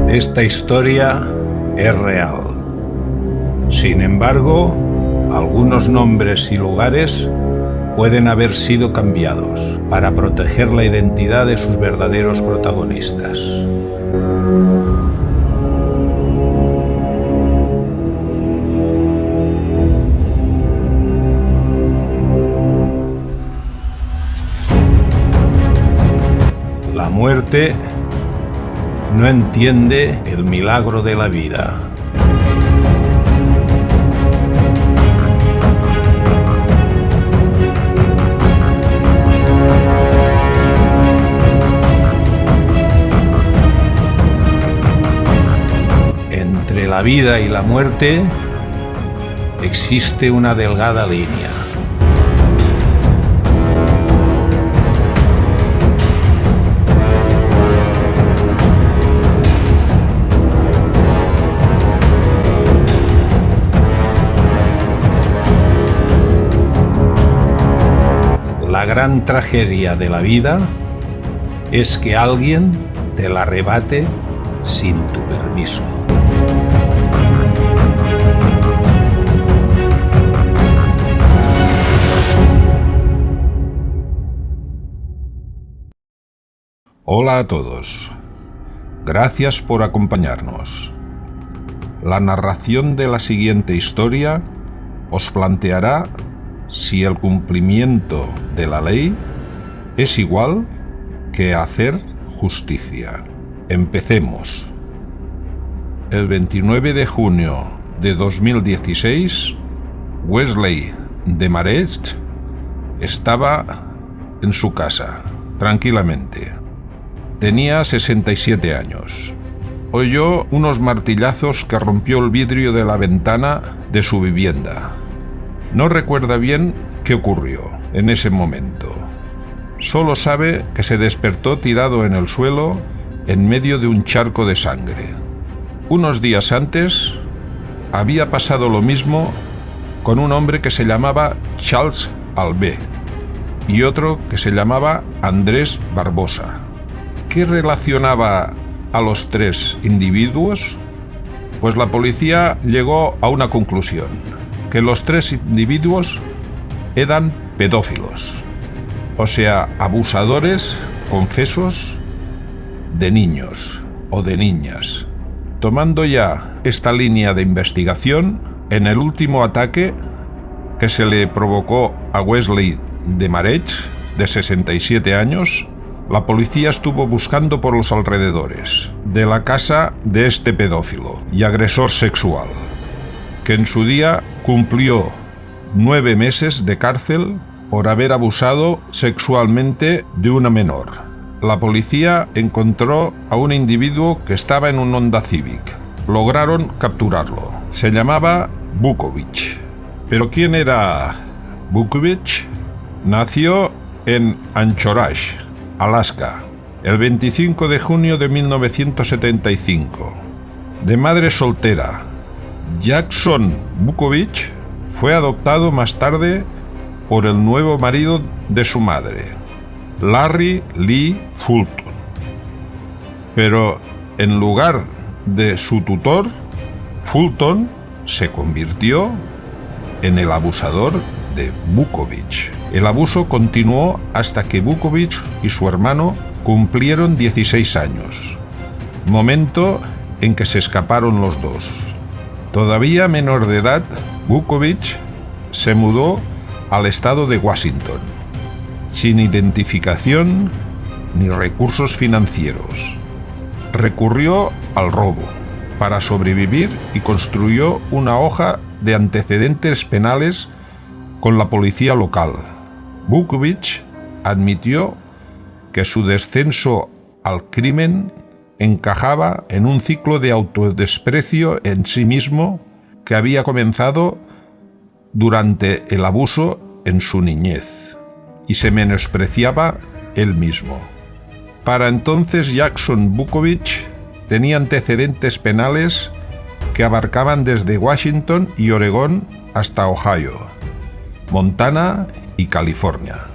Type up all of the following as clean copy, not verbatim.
Esta historia es real. Sin embargo, algunos nombres y lugares pueden haber sido cambiados para proteger la identidad de sus verdaderos protagonistas. La muerte no entiende el milagro de la vida. Entre la vida y la muerte existe una delgada línea. La gran tragedia de la vida es que alguien te la arrebate sin tu permiso. Hola a todos. Gracias por acompañarnos. La narración de la siguiente historia os planteará si el cumplimiento de la ley es igual que hacer justicia. Empecemos. El 29 de junio de 2016, Wesley Desmarais estaba en su casa, tranquilamente. Tenía 67 años. Oyó unos martillazos que rompió el vidrio de la ventana de su vivienda. No recuerda bien qué ocurrió en ese momento. Solo sabe que se despertó tirado en el suelo en medio de un charco de sangre. Unos días antes había pasado lo mismo con un hombre que se llamaba Charles Albé y otro que se llamaba Andrés Barbosa. ¿Qué relacionaba a los tres individuos? Pues la policía llegó a una conclusión: que los tres individuos eran pedófilos, o sea, abusadores confesos de niños o de niñas. Tomando ya esta línea de investigación, en el último ataque que se le provocó a Wesley Desmarais, de 67 años, la policía estuvo buscando por los alrededores de la casa de este pedófilo y agresor sexual, que en su día cumplió 9 meses de cárcel por haber abusado sexualmente de una menor. La policía encontró a un individuo que estaba en un Honda Civic. Lograron capturarlo. Se llamaba Vukovich. ¿Pero quién era Vukovich? Nació en Anchorage, Alaska, el 25 de junio de 1975. De madre soltera, Jackson Vukovich fue adoptado más tarde por el nuevo marido de su madre, Larry Lee Fulton. Pero en lugar de su tutor, Fulton se convirtió en el abusador de Vukovich. El abuso continuó hasta que Vukovich y su hermano cumplieron 16 años, momento en que se escaparon los dos. Todavía menor de edad, Vukovich se mudó al estado de Washington, sin identificación ni recursos financieros. Recurrió al robo para sobrevivir y construyó una hoja de antecedentes penales con la policía local. Vukovich admitió que su descenso al crimen encajaba en un ciclo de autodesprecio en sí mismo que había comenzado durante el abuso en su niñez y se menospreciaba él mismo. Para entonces Jackson Vukovich tenía antecedentes penales que abarcaban desde Washington y Oregón hasta Ohio, Montana y California.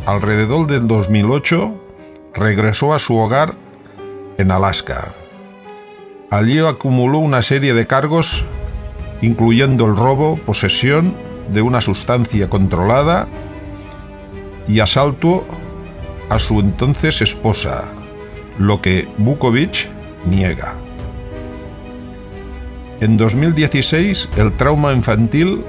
Alrededor del 2008 regresó a su hogar en Alaska Allí acumuló una serie de cargos, incluyendo el robo, posesión de una sustancia controlada y asalto a su entonces esposa, lo que Vukovic niega. En 2016, el trauma infantil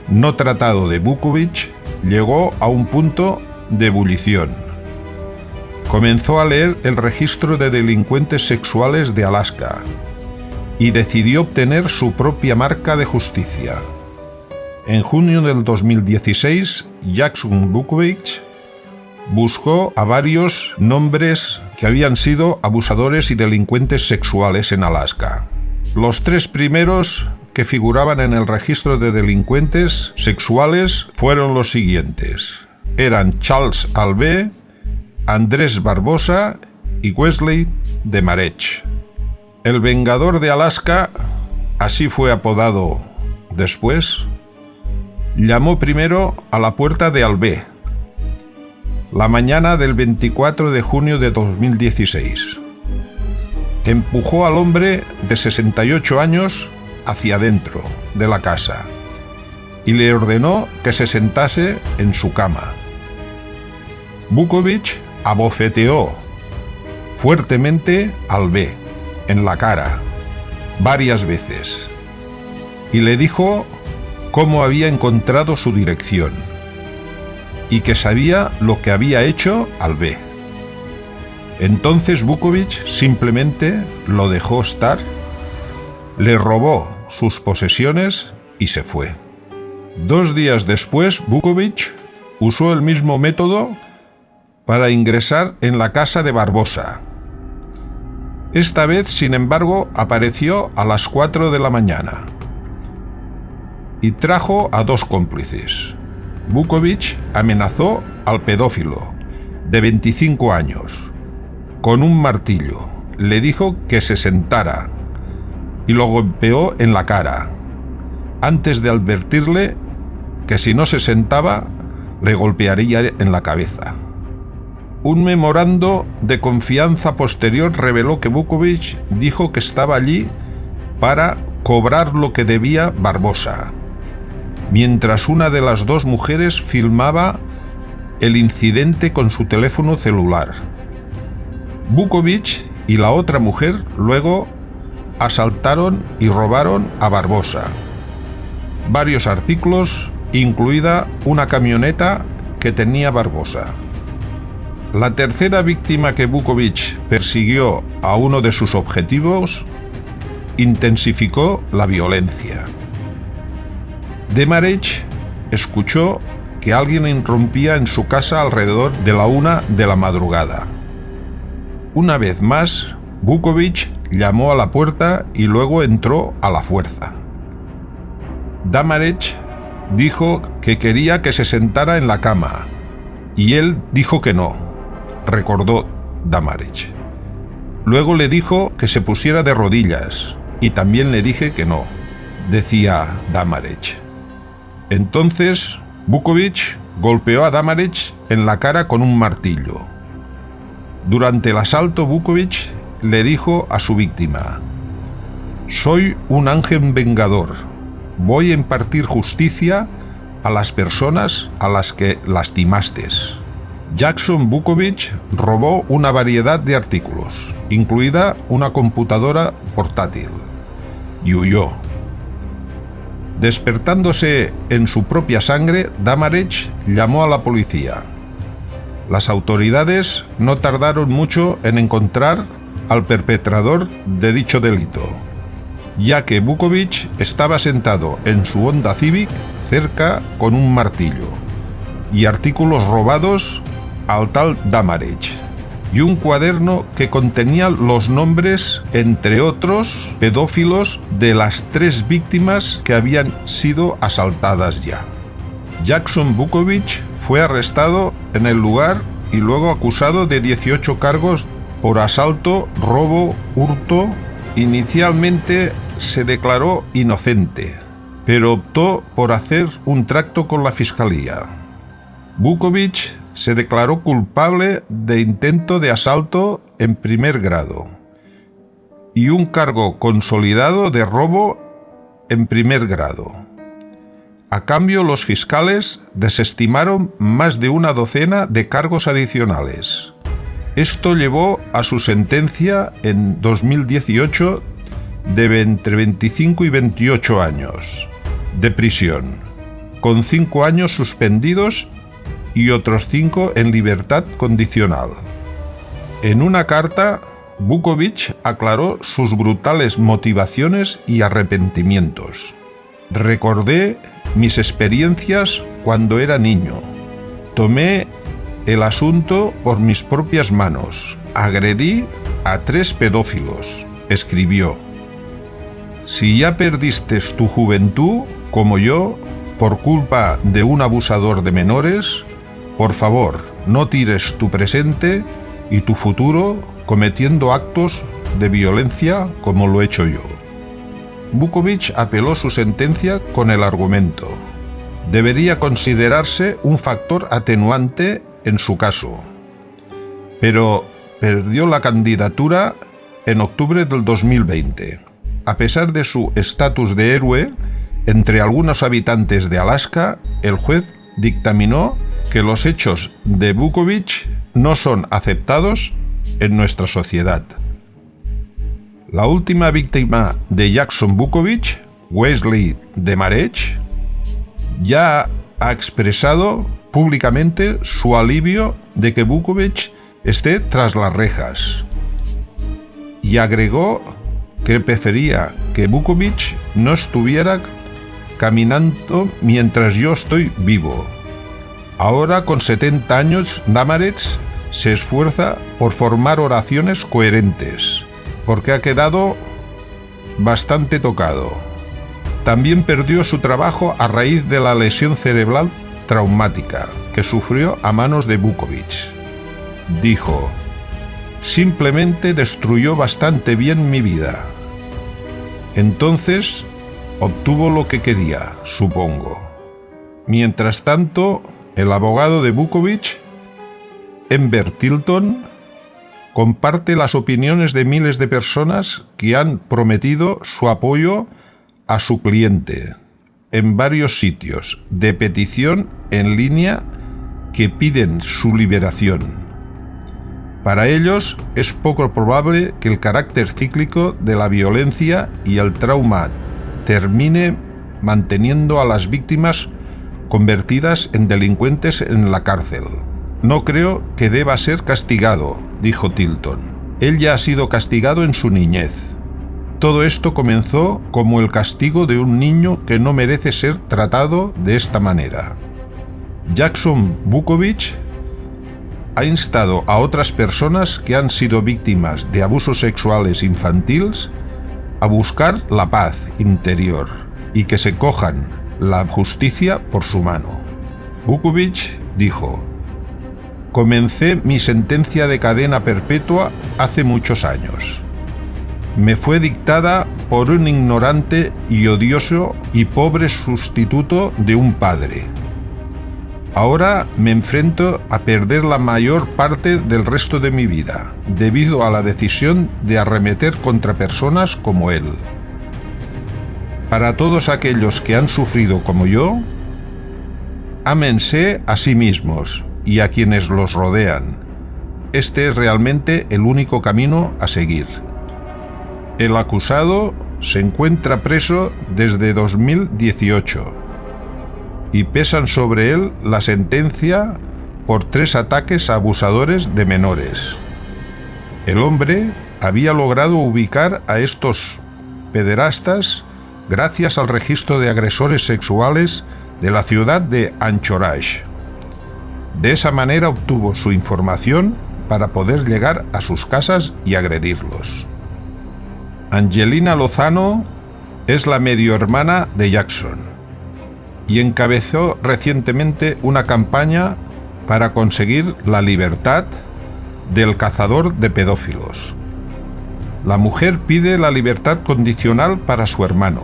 no tratado de Vukovic llegó a un punto de ebullición. Comenzó a leer el registro de delincuentes sexuales de Alaska y decidió obtener su propia marca de justicia. En junio del 2016, Jackson Vukovic buscó a varios nombres que habían sido abusadores y delincuentes sexuales en Alaska. Los 3 primeros que figuraban en el registro de delincuentes sexuales fueron los siguientes. Eran Charles Alvé, Andrés Barbosa y Wesley Demarech. El Vengador de Alaska, así fue apodado después, llamó primero a la puerta de Alvé, la mañana del 24 de junio de 2016. Empujó al hombre de 68 años hacia adentro de la casa y le ordenó que se sentase en su cama. Vukovic abofeteó fuertemente a Alvé en la cara varias veces y le dijo cómo había encontrado su dirección y que sabía lo que había hecho Alvé. Entonces Vukovic simplemente lo dejó estar, le robó sus posesiones y se fue. 2 días después, Vukovic usó el mismo método para ingresar en la casa de Barbosa. Esta vez, sin embargo, apareció a las 4 de la mañana y trajo a 2 cómplices. Vukovic amenazó al pedófilo de 25 años con un martillo. Le dijo que se sentara y lo golpeó en la cara, antes de advertirle que si no se sentaba, le golpearía en la cabeza. Un memorando de confianza posterior reveló que Vukovic dijo que estaba allí para cobrar lo que debía Barbosa, mientras una de las 2 mujeres filmaba el incidente con su teléfono celular. Vukovic y la otra mujer luego asaltaron y robaron a Barbosa varios artículos, incluida una camioneta que tenía Barbosa. La tercera víctima que Vukovic persiguió a uno de sus objetivos intensificó la violencia. Demarech escuchó que alguien irrumpía en su casa alrededor de la 1 de la madrugada. Una vez más, Vukovic llamó a la puerta y luego entró a la fuerza. Demarech dijo que quería que se sentara en la cama y él dijo que no, recordó Demarech. Luego le dijo que se pusiera de rodillas y también le dije que no, decía Demarech. Entonces, Vukovic golpeó a Demarech en la cara con un martillo. Durante el asalto, Vukovic le dijo a su víctima: «Soy un ángel vengador. Voy a impartir justicia a las personas a las que lastimaste». Jackson Vukovic robó una variedad de artículos, incluida una computadora portátil, y huyó. Despertándose en su propia sangre, Demarech llamó a la policía. Las autoridades no tardaron mucho en encontrar al perpetrador de dicho delito, ya que Vukovic estaba sentado en su Honda Civic cerca con un martillo y artículos robados al tal Demarech, y un cuaderno que contenía los nombres, entre otros, pedófilos de las 3 víctimas que habían sido asaltadas ya. Jackson Vukovic fue arrestado en el lugar y luego acusado de 18 cargos por asalto, robo, hurto. Inicialmente se declaró inocente, pero optó por hacer un trato con la fiscalía. Vukovic se declaró culpable de intento de asalto en primer grado y un cargo consolidado de robo en primer grado. A cambio, los fiscales desestimaron más de una docena de cargos adicionales. Esto llevó a su sentencia en 2018 de entre 25 y 28 años de prisión, con 5 años suspendidos y otros 5 en libertad condicional. En una carta, Vuković aclaró sus brutales motivaciones y arrepentimientos. Recordé mis experiencias cuando era niño. Tomé el asunto por mis propias manos. Agredí a 3 pedófilos, escribió. Si ya perdiste tu juventud, como yo, por culpa de un abusador de menores, por favor, no tires tu presente y tu futuro cometiendo actos de violencia como lo he hecho yo. Vuković apeló su sentencia con el argumento: debería considerarse un factor atenuante en su caso, pero perdió la candidatura en octubre del 2020. A pesar de su estatus de héroe entre algunos habitantes de Alaska, el juez dictaminó que los hechos de Vuković no son aceptados en nuestra sociedad. La última víctima de Jackson Vuković, Wesley Demarech, ya ha expresado públicamente su alivio de que Vuković esté tras las rejas y agregó que prefería que Vuković no estuviera caminando mientras yo estoy vivo. Ahora, con 70 años, Demarech se esfuerza por formar oraciones coherentes, porque ha quedado bastante tocado. También perdió su trabajo a raíz de la lesión cerebral traumática que sufrió a manos de Vuković. Dijo: simplemente destruyó bastante bien mi vida. Entonces obtuvo lo que quería, supongo. Mientras tanto, el abogado de Vuković, Enver Tilton, comparte las opiniones de miles de personas que han prometido su apoyo a su cliente en varios sitios de petición en línea que piden su liberación. Para ellos es poco probable que el carácter cíclico de la violencia y el trauma termine manteniendo a las víctimas convertidas en delincuentes en la cárcel. No creo que deba ser castigado, dijo Tilton. Él ya ha sido castigado en su niñez. Todo esto comenzó como el castigo de un niño que no merece ser tratado de esta manera. Jackson Vuković ha instado a otras personas que han sido víctimas de abusos sexuales infantiles a buscar la paz interior y que se cojan la justicia por su mano. Vuković dijo: comencé mi sentencia de cadena perpetua hace muchos años. Me fue dictada por un ignorante y odioso y pobre sustituto de un padre. Ahora me enfrento a perder la mayor parte del resto de mi vida, debido a la decisión de arremeter contra personas como él. Para todos aquellos que han sufrido como yo, ámense a sí mismos y a quienes los rodean. Este es realmente el único camino a seguir. El acusado se encuentra preso desde 2018 y pesan sobre él la sentencia por 3 ataques a abusadores de menores. El hombre había logrado ubicar a estos pederastas gracias al registro de agresores sexuales de la ciudad de Anchorage. De esa manera obtuvo su información para poder llegar a sus casas y agredirlos. Angelina Lozano es la medio hermana de Jackson y encabezó recientemente una campaña para conseguir la libertad del cazador de pedófilos. La mujer pide la libertad condicional para su hermano,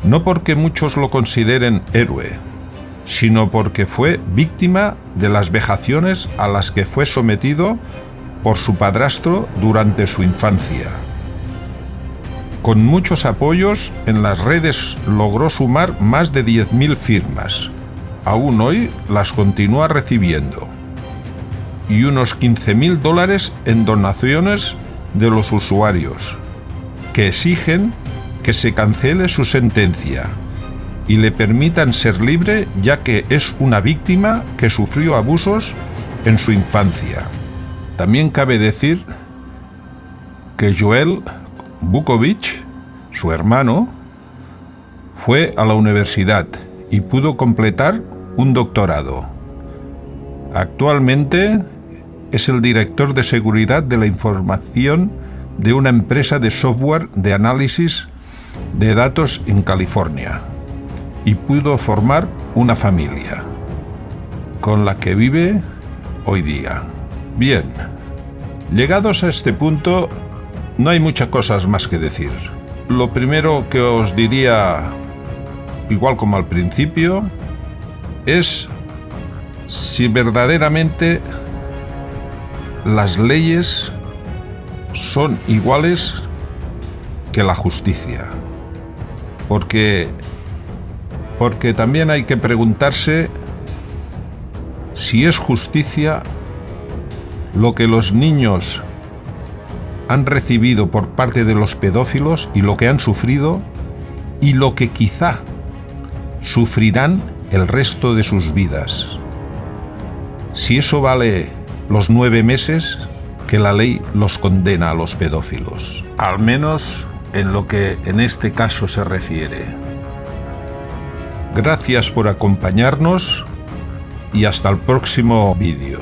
no porque muchos lo consideren héroe, sino porque fue víctima de las vejaciones a las que fue sometido por su padrastro durante su infancia. Con muchos apoyos en las redes logró sumar más de 10.000 firmas. Aún hoy las continúa recibiendo. Y unos $15.000 en donaciones de los usuarios, que exigen que se cancele su sentencia y le permitan ser libre, ya que es una víctima que sufrió abusos en su infancia. También cabe decir que Joel Vukovich, su hermano, fue a la universidad y pudo completar un doctorado. Actualmente es el director de seguridad de la información de una empresa de software de análisis de datos en California y pudo formar una familia con la que vive hoy día. Bien, llegados a este punto, no hay muchas cosas más que decir. Lo primero que os diría, igual como al principio, es si verdaderamente las leyes son iguales que la justicia. Porque también hay que preguntarse si es justicia lo que los niños han recibido por parte de los pedófilos y lo que han sufrido y lo que quizá sufrirán el resto de sus vidas. Si eso vale los 9 meses que la ley los condena a los pedófilos, al menos en lo que en este caso se refiere. Gracias por acompañarnos y hasta el próximo vídeo.